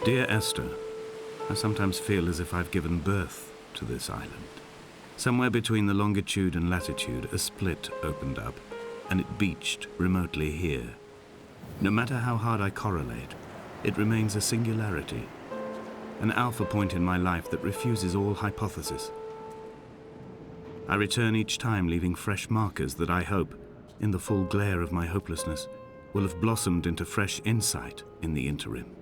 Dear Esther, I sometimes feel as if I've given birth to this island. Somewhere between the longitude and latitude, a split opened up, and it beached remotely here. No matter how hard I correlate, it remains a singularity, an alpha point in my life that refuses all hypothesis. I return each time leaving fresh markers that I hope, in the full glare of my hopelessness, will have blossomed into fresh insight in the interim.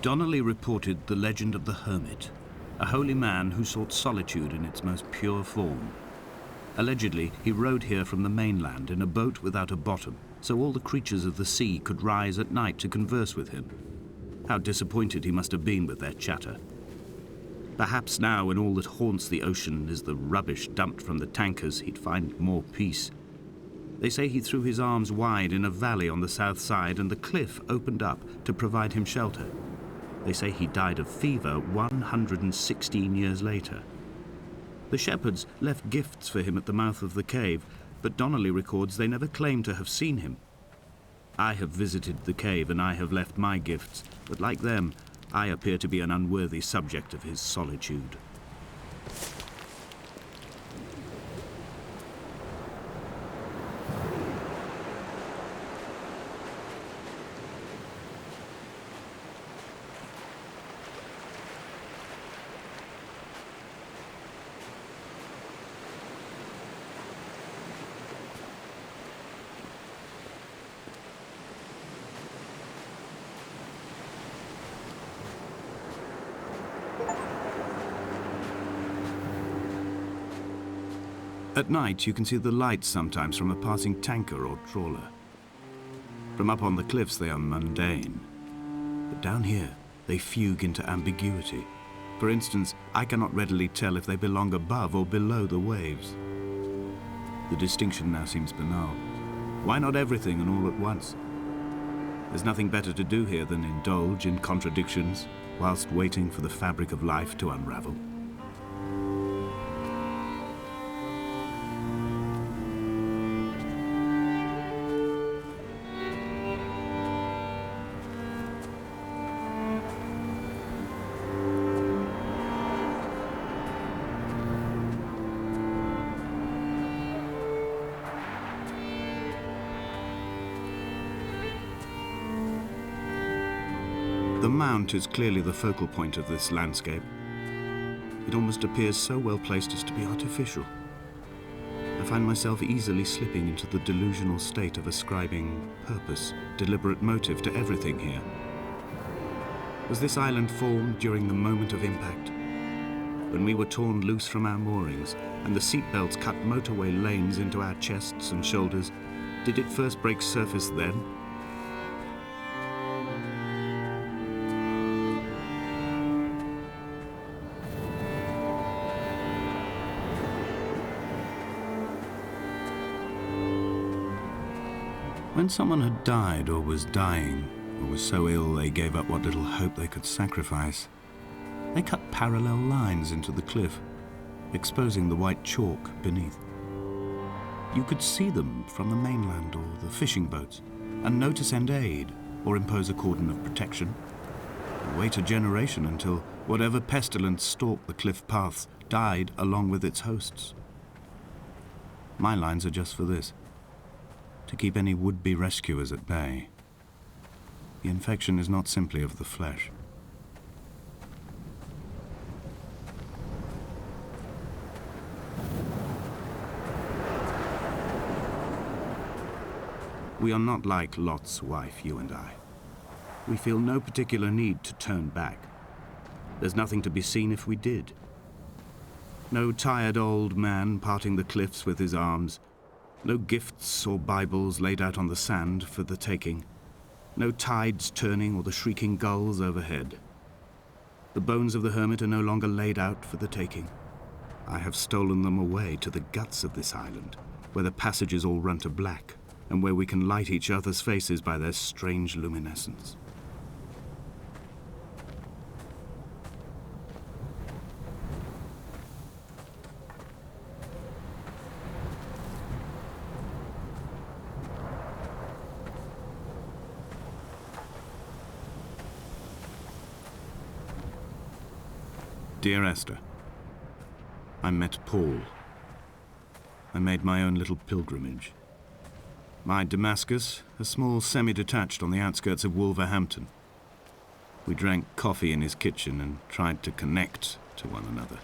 Donnelly reported the legend of the hermit, a holy man who sought solitude in its most pure form. Allegedly, he rode here from the mainland in a boat without a bottom, so all the creatures of the sea could rise at night to converse with him. How disappointed he must have been with their chatter. Perhaps now, when all that haunts the ocean is the rubbish dumped from the tankers, he'd find more peace. They say he threw his arms wide in a valley on the south side, and the cliff opened up to provide him shelter. They say he died of fever 116 years later. The shepherds left gifts for him at the mouth of the cave, but Donnelly records they never claimed to have seen him. I have visited the cave and I have left my gifts, but like them, I appear to be an unworthy subject of his solitude. At night, you can see the lights sometimes from a passing tanker or trawler. From up on the cliffs, they are mundane. But down here, they fugue into ambiguity. For instance, I cannot readily tell if they belong above or below the waves. The distinction now seems banal. Why not everything and all at once? There's nothing better to do here than indulge in contradictions whilst waiting for the fabric of life to unravel. The mount is clearly the focal point of this landscape. It almost appears so well placed as to be artificial. I find myself easily slipping into the delusional state of ascribing purpose, deliberate motive to everything here. Was this island formed during the moment of impact? When we were torn loose from our moorings and the seatbelts cut motorway lanes into our chests and shoulders, did it first break surface then? When someone had died or was dying, or was so ill they gave up what little hope they could sacrifice, they cut parallel lines into the cliff, exposing the white chalk beneath. You could see them from the mainland or the fishing boats, and know to send aid or impose a cordon of protection, or wait a generation until whatever pestilence stalked the cliff paths died along with its hosts. My lines are just for this: to keep any would-be rescuers at bay. The infection is not simply of the flesh. We are not like Lot's wife, you and I. We feel no particular need to turn back. There's nothing to be seen if we did. No tired old man parting the cliffs with his arms. No gifts or Bibles laid out on the sand for the taking. No tides turning or the shrieking gulls overhead. The bones of the hermit are no longer laid out for the taking. I have stolen them away to the guts of this island, where the passages all run to black, and where we can light each other's faces by their strange luminescence. Dear Esther, I met Paul. I made my own little pilgrimage. My Damascus, a small semi-detached on the outskirts of Wolverhampton. We drank coffee in his kitchen and tried to connect to one another.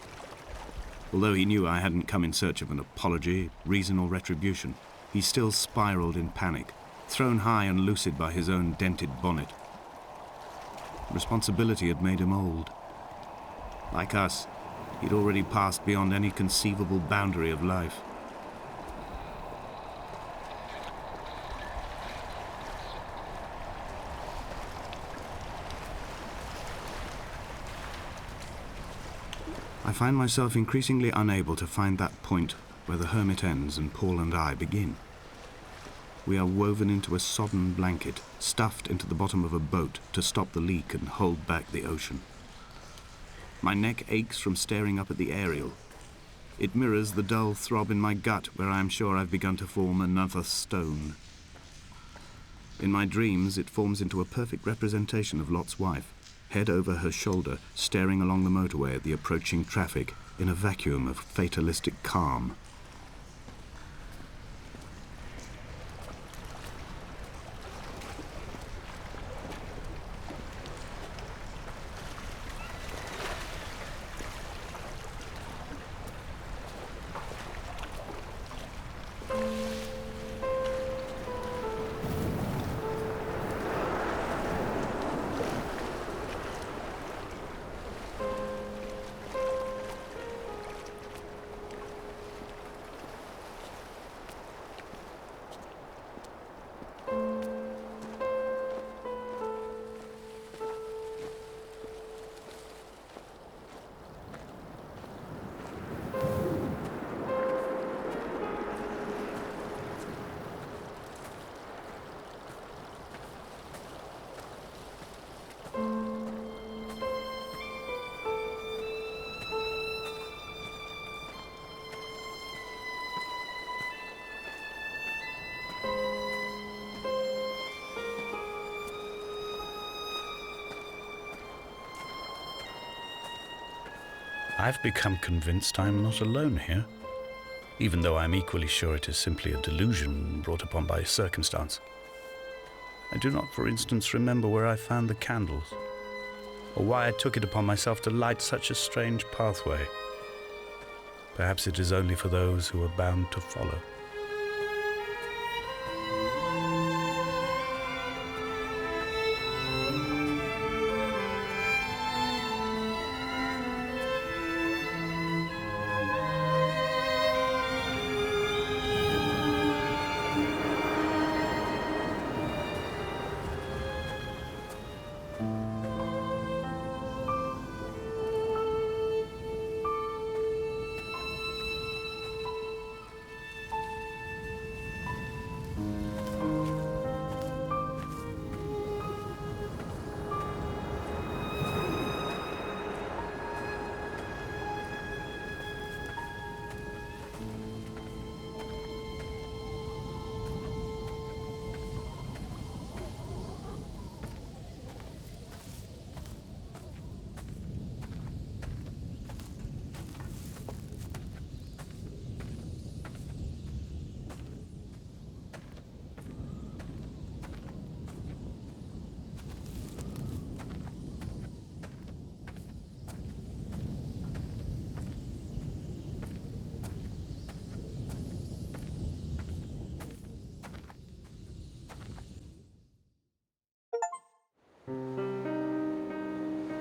Although he knew I hadn't come in search of an apology, reason or retribution, he still spiraled in panic, thrown high and lucid by his own dented bonnet. Responsibility had made him old. Like us, he'd already passed beyond any conceivable boundary of life. I find myself increasingly unable to find that point where the hermit ends and Paul and I begin. We are woven into a sodden blanket, stuffed into the bottom of a boat to stop the leak and hold back the ocean. My neck aches from staring up at the aerial. It mirrors the dull throb in my gut where I am sure I've begun to form another stone. In my dreams, it forms into a perfect representation of Lot's wife, head over her shoulder, staring along the motorway at the approaching traffic in a vacuum of fatalistic calm. I've become convinced I am not alone here, even though I'm equally sure it is simply a delusion brought upon by circumstance. I do not, for instance, remember where I found the candles, or why I took it upon myself to light such a strange pathway. Perhaps it is only for those who are bound to follow.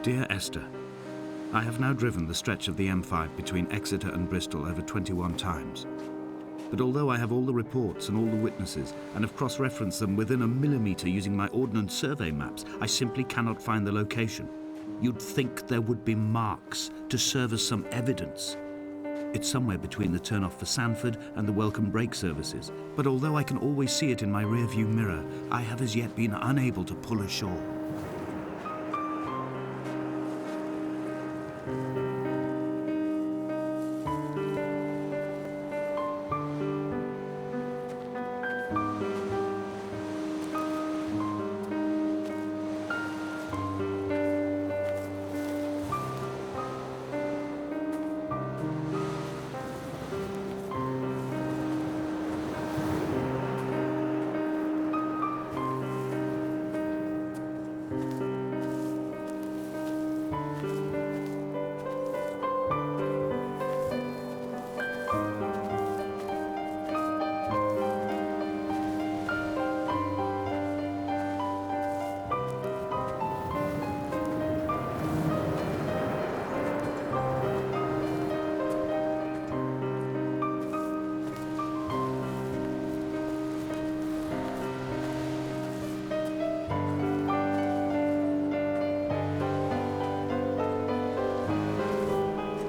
Dear Esther, I have now driven the stretch of the M5 between Exeter and Bristol over 21 times. But although I have all the reports and all the witnesses and have cross-referenced them within a millimetre using my Ordnance Survey maps, I simply cannot find the location. You'd think there would be marks to serve as some evidence. It's somewhere between the turn-off for Sanford and the welcome brake services. But although I can always see it in my rear-view mirror, I have as yet been unable to pull ashore.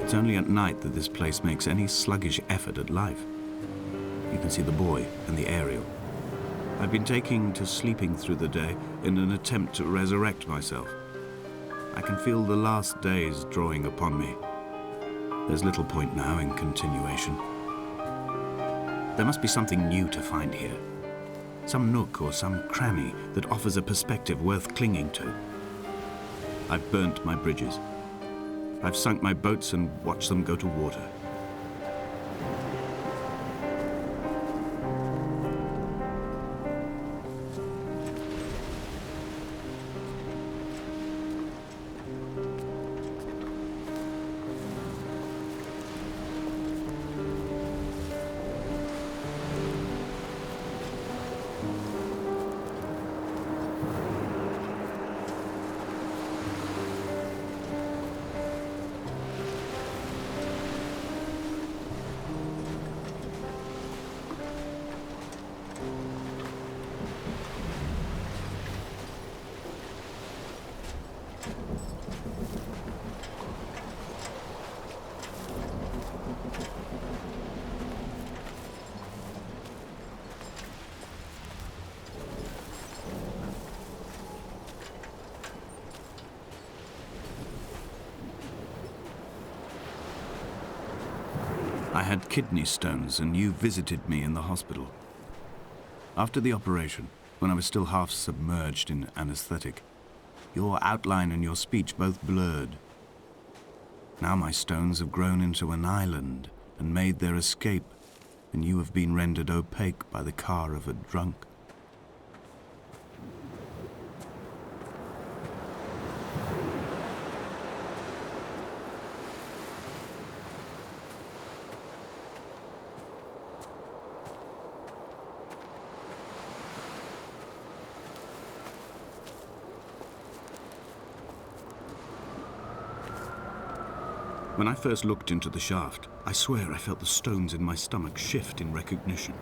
It's only at night that this place makes any sluggish effort at life. You can see the buoy and the aerial. I've been taking to sleeping through the day in an attempt to resurrect myself. I can feel the last days drawing upon me. There's little point now in continuation. There must be something new to find here. Some nook or some cranny that offers a perspective worth clinging to. I've burnt my bridges. I've sunk my boats and watched them go to water. I had kidney stones and you visited me in the hospital. After the operation, when I was still half submerged in anesthetic, your outline and your speech both blurred. Now my stones have grown into an island and made their escape, and you have been rendered opaque by the car of a drunk. When I first looked into the shaft, I swear I felt the stones in my stomach shift in recognition.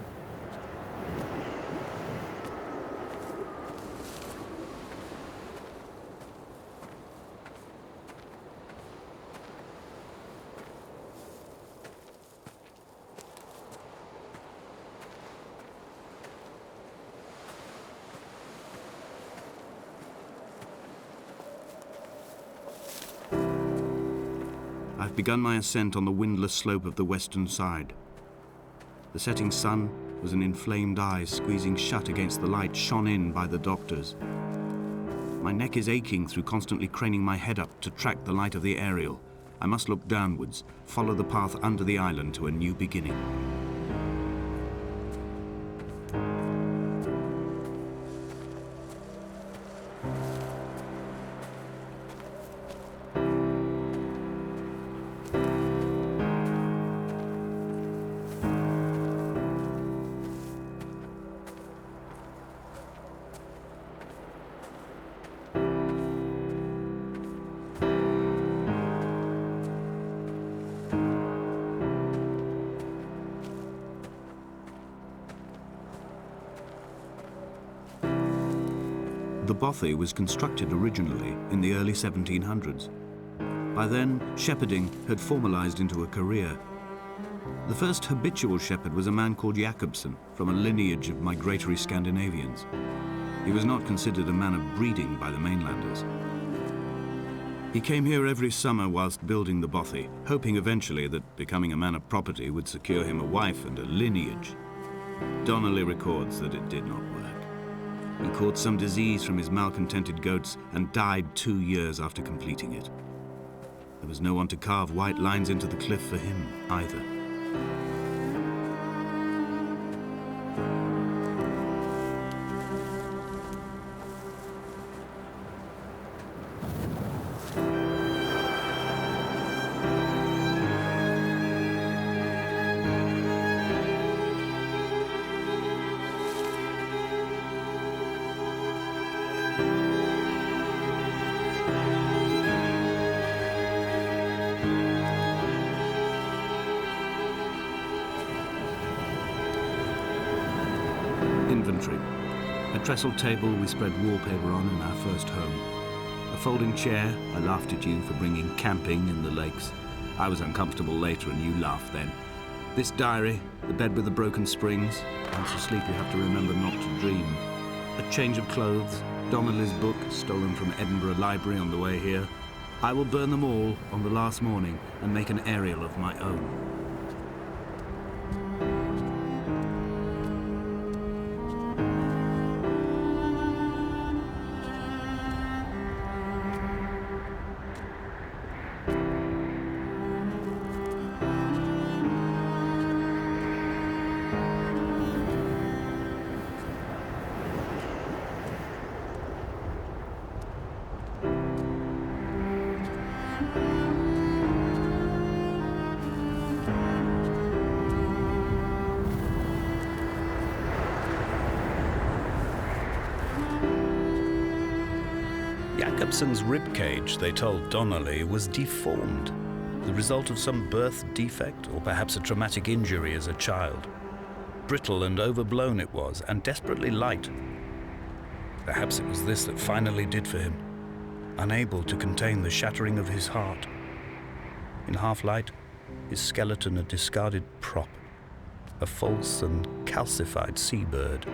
I've begun my ascent on the windless slope of the western side. The setting sun was an inflamed eye squeezing shut against the light shone in by the doctors. My neck is aching through constantly craning my head up to track the light of the aerial. I must look downwards, follow the path under the island to a new beginning. The bothy was constructed originally in the early 1700s. By then, shepherding had formalized into a career. The first habitual shepherd was a man called Jakobsen, from a lineage of migratory Scandinavians. He was not considered a man of breeding by the mainlanders. He came here every summer whilst building the bothy, hoping eventually that becoming a man of property would secure him a wife and a lineage. Donnelly records that it did not work. He caught some disease from his malcontented goats and died 2 years after completing it. There was no one to carve white lines into the cliff for him either. Inventory. A trestle table we spread wallpaper on in our first home. A folding chair. I laughed at you for bringing camping in the lakes. I was uncomfortable later and you laughed then. This diary, the bed with the broken springs. Once asleep you have to remember not to dream. A change of clothes. Donnelly's book, stolen from Edinburgh Library on the way here. I will burn them all on the last morning and make an aerial of my own. Jakobsen's ribcage, they told Donnelly, was deformed, the result of some birth defect or perhaps a traumatic injury as a child. Brittle and overblown it was, and desperately light. Perhaps it was this that finally did for him, unable to contain the shattering of his heart. In half-light, his skeleton a discarded prop, a false and calcified seabird.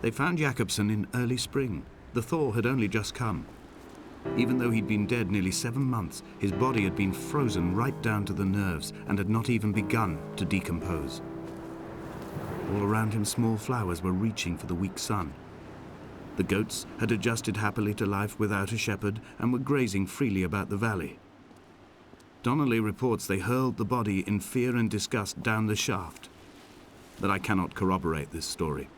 They found Jakobsen in early spring. The thaw had only just come. Even though he'd been dead nearly 7 months, his body had been frozen right down to the nerves and had not even begun to decompose. All around him, small flowers were reaching for the weak sun. The goats had adjusted happily to life without a shepherd and were grazing freely about the valley. Donnelly reports they hurled the body in fear and disgust down the shaft, but I cannot corroborate this story.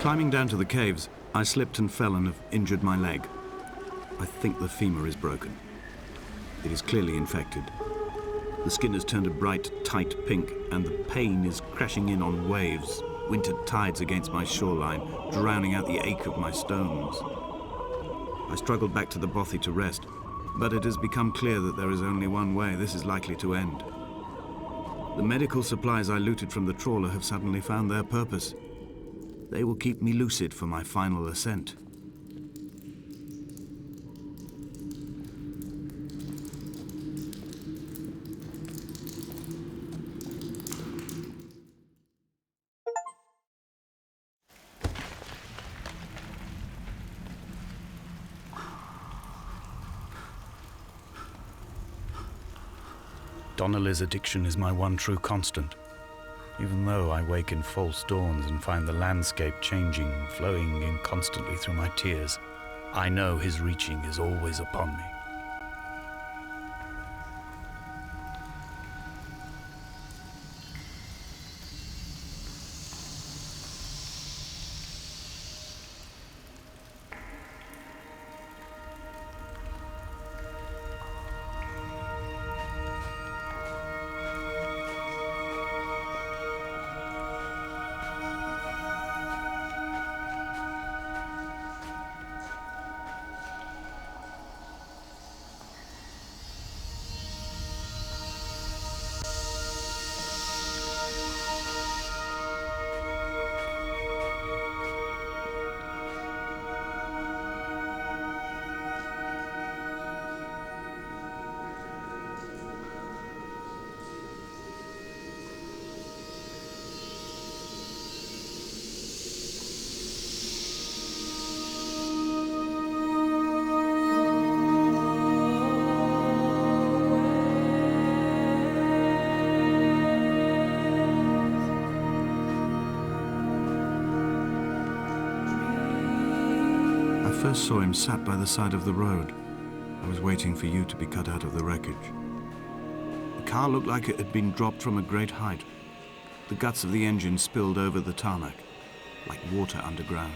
Climbing down to the caves, I slipped and fell and have injured my leg. I think the femur is broken. It is clearly infected. The skin has turned a bright, tight pink, and the pain is crashing in on waves, winter tides against my shoreline, drowning out the ache of my stones. I struggled back to the bothy to rest, but it has become clear that there is only one way this is likely to end. The medical supplies I looted from the trawler have suddenly found their purpose. They will keep me lucid for my final ascent. Donnelly's addiction is my one true constant. Even though I wake in false dawns and find the landscape changing, flowing in constantly through my tears, I know his reaching is always upon me. I first saw him sat by the side of the road. I was waiting for you to be cut out of the wreckage. The car looked like it had been dropped from a great height. The guts of the engine spilled over the tarmac, like water underground.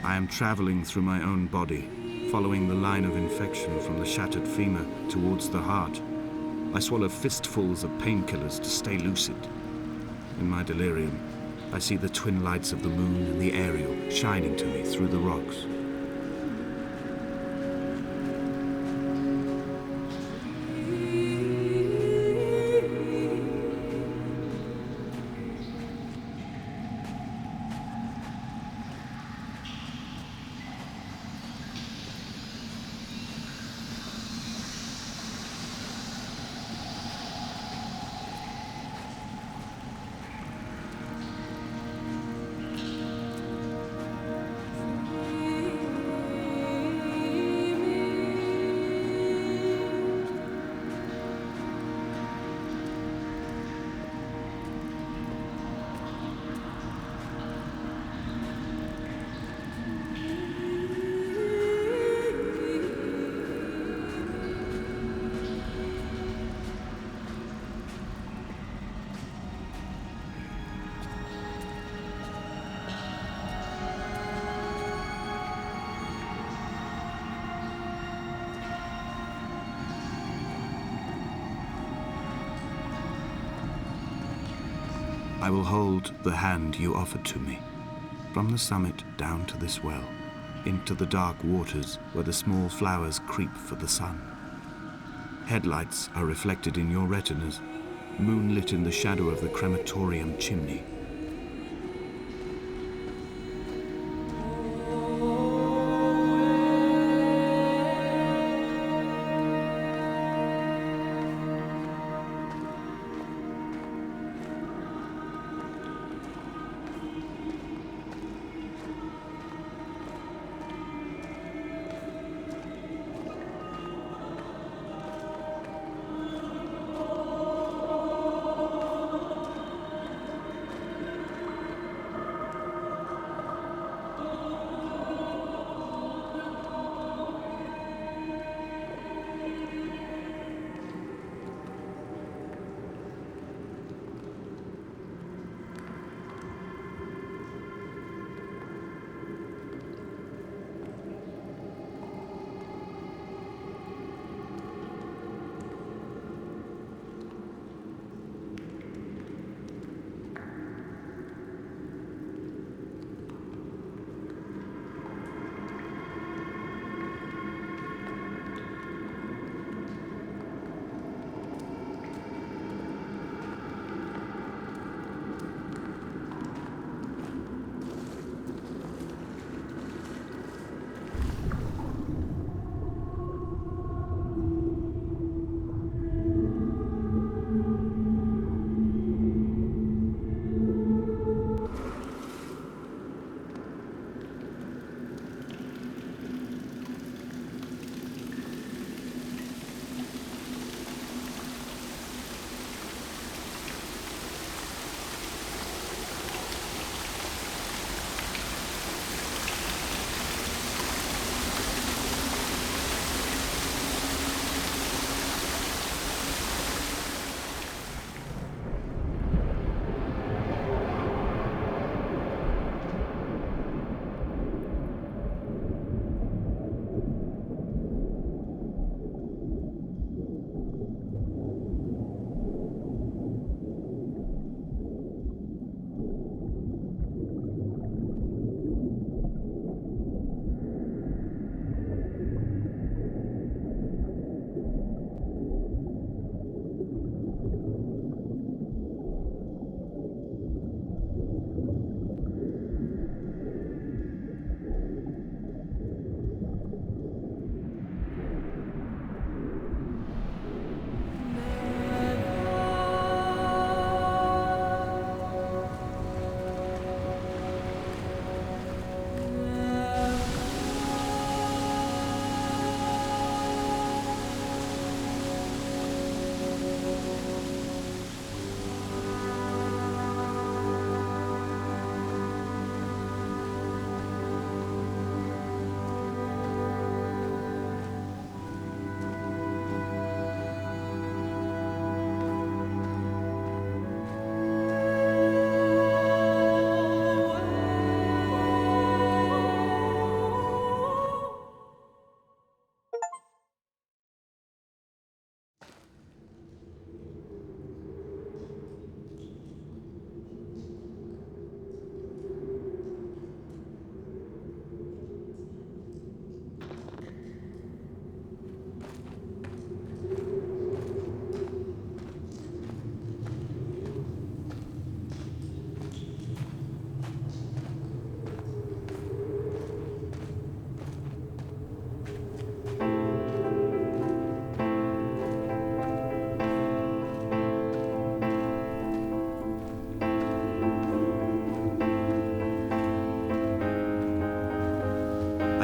I am traveling through my own body, following the line of infection from the shattered femur towards the heart. I swallow fistfuls of painkillers to stay lucid. In my delirium, I see the twin lights of the moon and the Ariel shining to me through the rocks. I will hold the hand you offered to me, from the summit down to this well, into the dark waters where the small flowers creep for the sun. Headlights are reflected in your retinas, moonlit in the shadow of the crematorium chimney.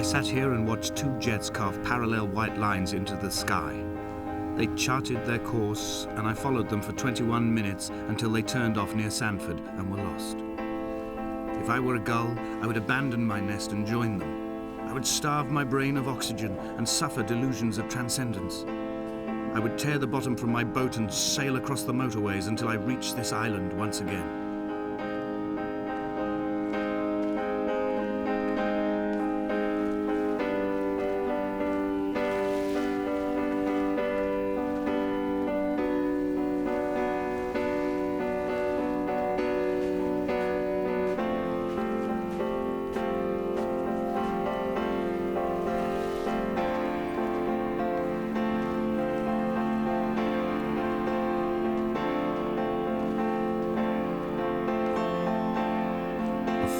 I sat here and watched two jets carve parallel white lines into the sky. They charted their course, and I followed them for 21 minutes until they turned off near Sanford and were lost. If I were a gull, I would abandon my nest and join them. I would starve my brain of oxygen and suffer delusions of transcendence. I would tear the bottom from my boat and sail across the motorways until I reached this island once again.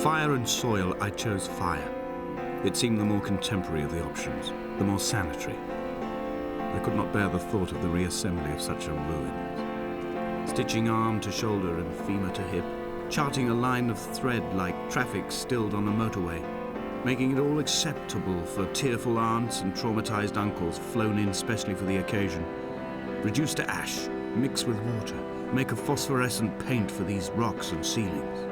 fire and soil, I chose fire. It seemed the more contemporary of the options, the more sanitary. I could not bear the thought of the reassembly of such a ruin. Stitching arm to shoulder and femur to hip, charting a line of thread like traffic stilled on a motorway, making it all acceptable for tearful aunts and traumatized uncles flown in specially for the occasion. Reduce to ash, mix with water, make a phosphorescent paint for these rocks and ceilings.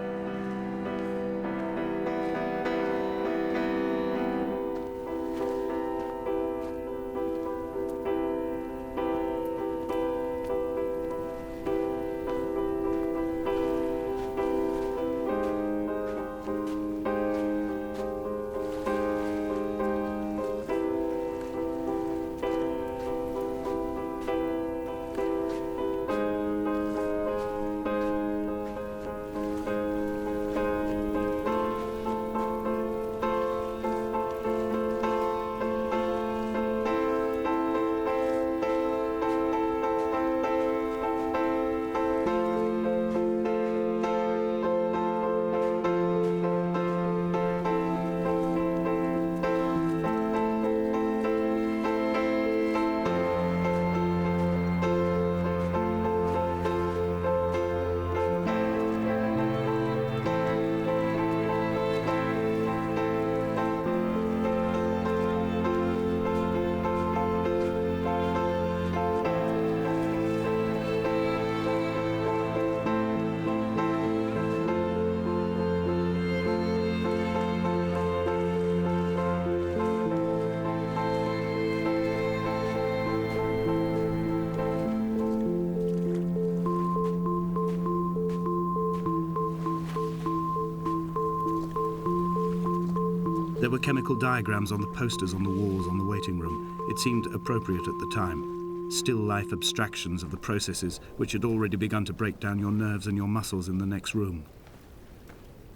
There were chemical diagrams on the posters on the walls on the waiting room. It seemed appropriate at the time. Still life abstractions of the processes which had already begun to break down your nerves and your muscles in the next room.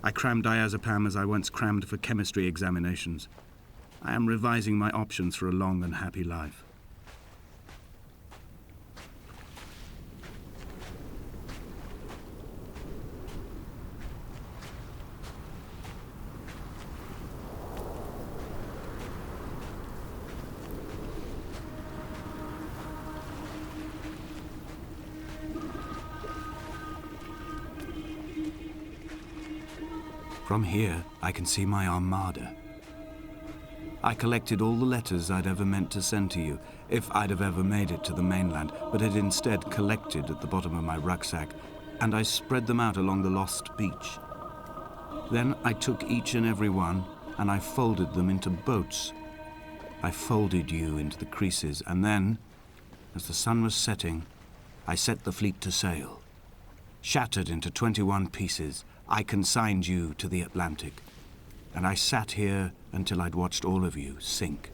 I crammed diazepam as I once crammed for chemistry examinations. I am revising my options for a long and happy life. From here, I can see my armada. I collected all the letters I'd ever meant to send to you, if I'd have ever made it to the mainland, but had instead collected at the bottom of my rucksack, and I spread them out along the lost beach. Then I took each and every one, and I folded them into boats. I folded you into the creases, and then, as the sun was setting, I set the fleet to sail. Shattered into 21 pieces, I consigned you to the Atlantic, and I sat here until I'd watched all of you sink.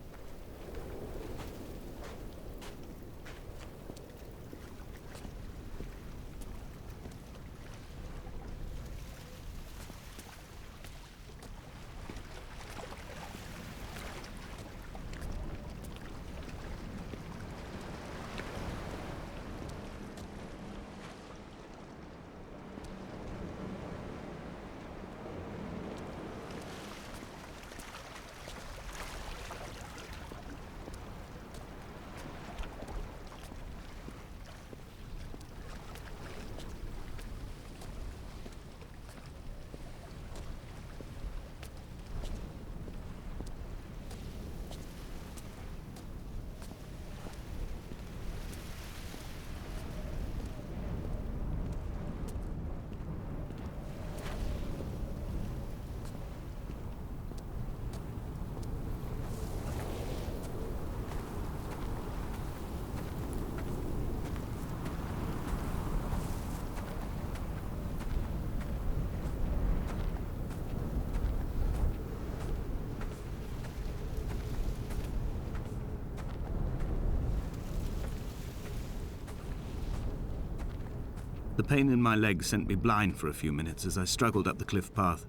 The pain in my leg sent me blind for a few minutes as I struggled up the cliff path.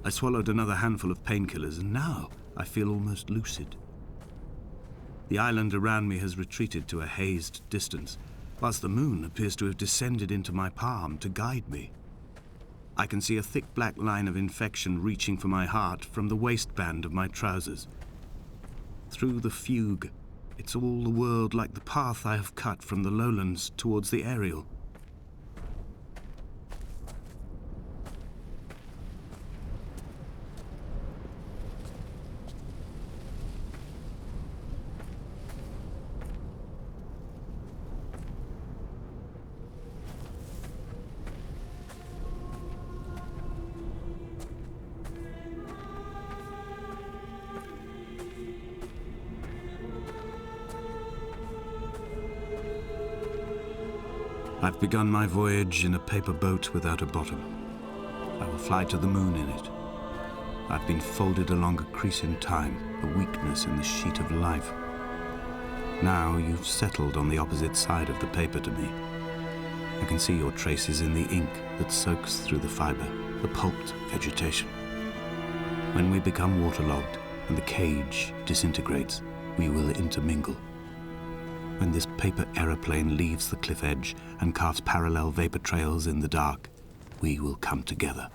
I swallowed another handful of painkillers, and now I feel almost lucid. The island around me has retreated to a hazed distance, whilst the moon appears to have descended into my palm to guide me. I can see a thick black line of infection reaching for my heart from the waistband of my trousers. Through the fugue, it's all the world like the path I have cut from the lowlands towards the aerial. I've begun my voyage in a paper boat without a bottom. I will fly to the moon in it. I've been folded along a crease in time, a weakness in the sheet of life. Now you've settled on the opposite side of the paper to me. I can see your traces in the ink that soaks through the fiber, the pulped vegetation. When we become waterlogged and the cage disintegrates, we will intermingle. When this paper aeroplane leaves the cliff edge and carves parallel vapor trails in the dark, we will come together.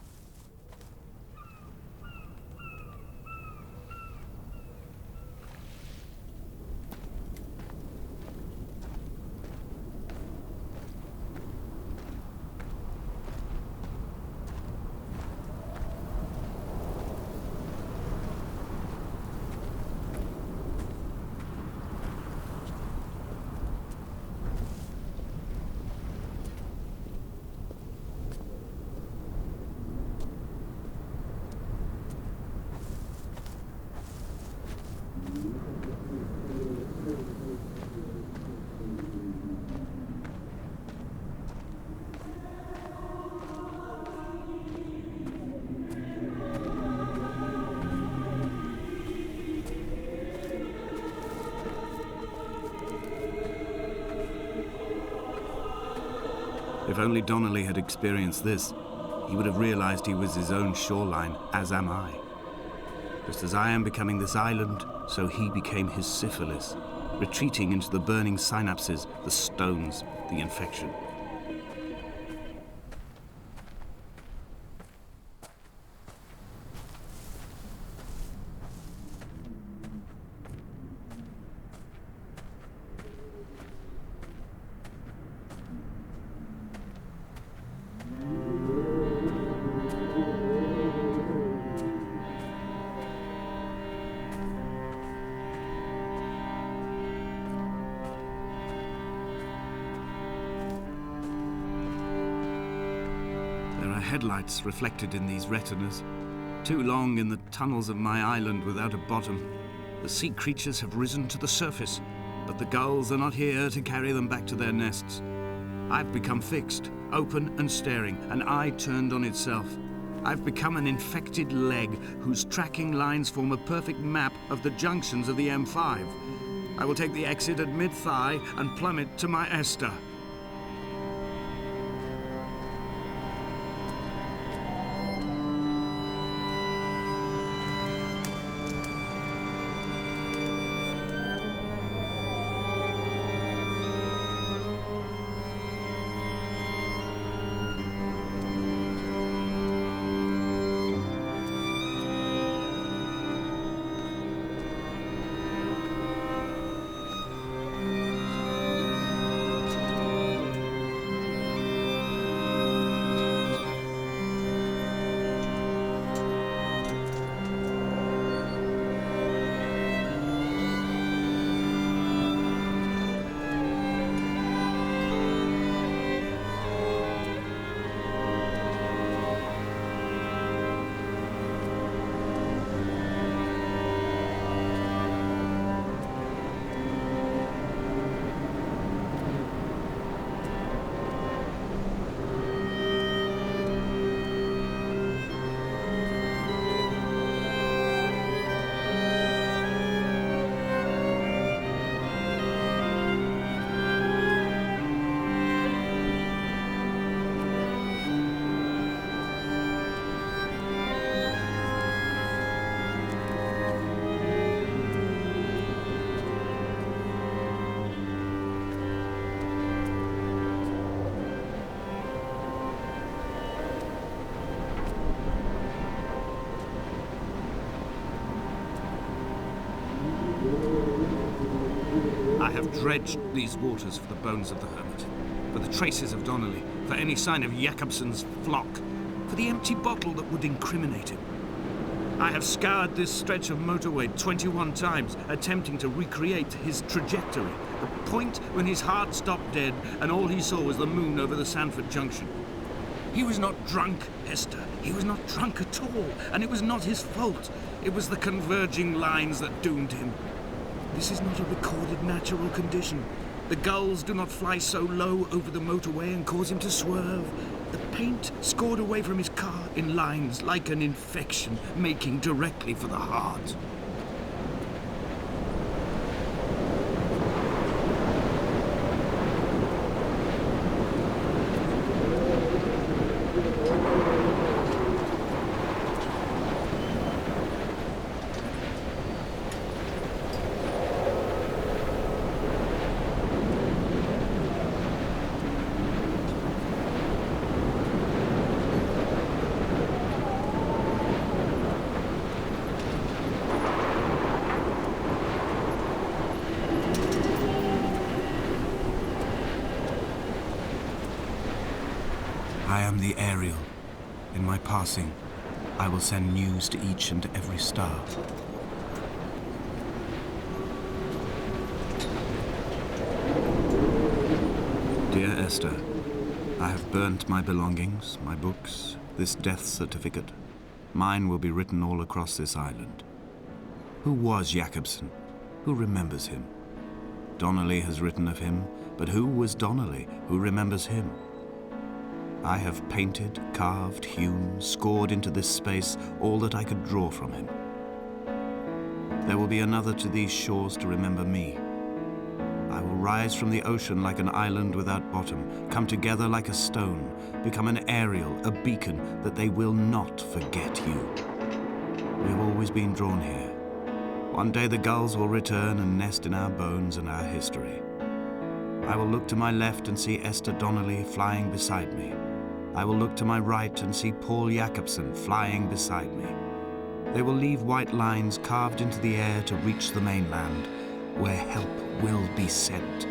If only Donnelly had experienced this, he would have realized he was his own shoreline, as am I. Just as I am becoming this island, so he became his syphilis, retreating into the burning synapses, the stones, the infection. Headlights reflected in these retinas. Too long in the tunnels of my island without a bottom. The sea creatures have risen to the surface, but the gulls are not here to carry them back to their nests. I've become fixed, open and staring, an eye turned on itself. I've become an infected leg whose tracking lines form a perfect map of the junctions of the M5. I will take the exit at mid-thigh and plummet to my Esther. have dredged these waters for the bones of the hermit, for the traces of Donnelly, for any sign of Jakobsen's flock, for the empty bottle that would incriminate him. I have scoured this stretch of motorway 21 times, attempting to recreate his trajectory, the point when his heart stopped dead and all he saw was the moon over the Sanford Junction. He was not drunk, Esther. He was not drunk at all, and it was not his fault. It was the converging lines that doomed him. This is not a recorded natural condition. The gulls do not fly so low over the motorway and cause him to swerve. The paint scored away from his car in lines like an infection, making directly for the heart. I am the Ariel. In my passing, I will send news to each and every star. Dear Esther, I have burnt my belongings, my books, this death certificate. Mine will be written all across this island. Who was Jakobsen? Who remembers him? Donnelly has written of him, but who was Donnelly? Who remembers him? I have painted, carved, hewn, scored into this space all that I could draw from him. There will be another to these shores to remember me. I will rise from the ocean like an island without bottom, come together like a stone, become an Ariel, a beacon that they will not forget you. We have always been drawn here. One day the gulls will return and nest in our bones and our history. I will look to my left and see Esther Donnelly flying beside me. I will look to my right and see Paul Jakobsen flying beside me. They will leave white lines carved into the air to reach the mainland, where help will be sent.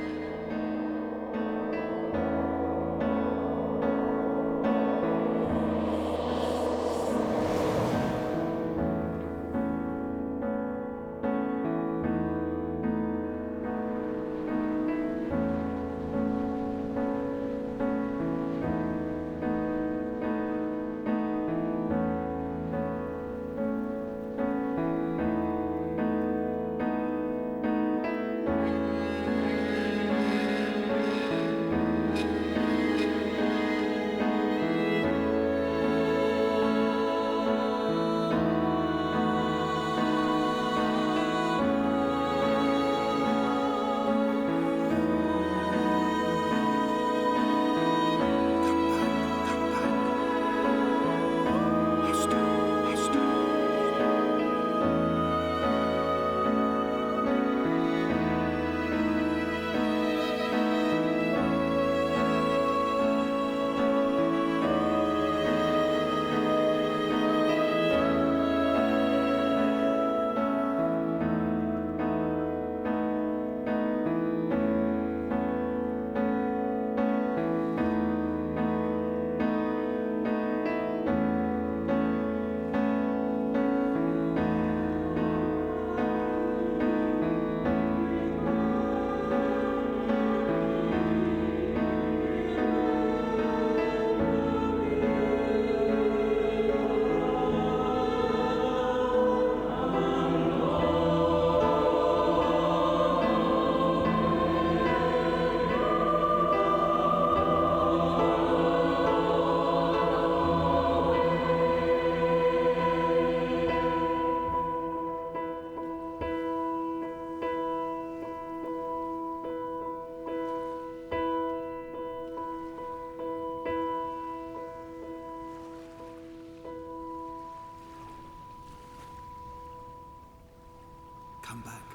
Come back.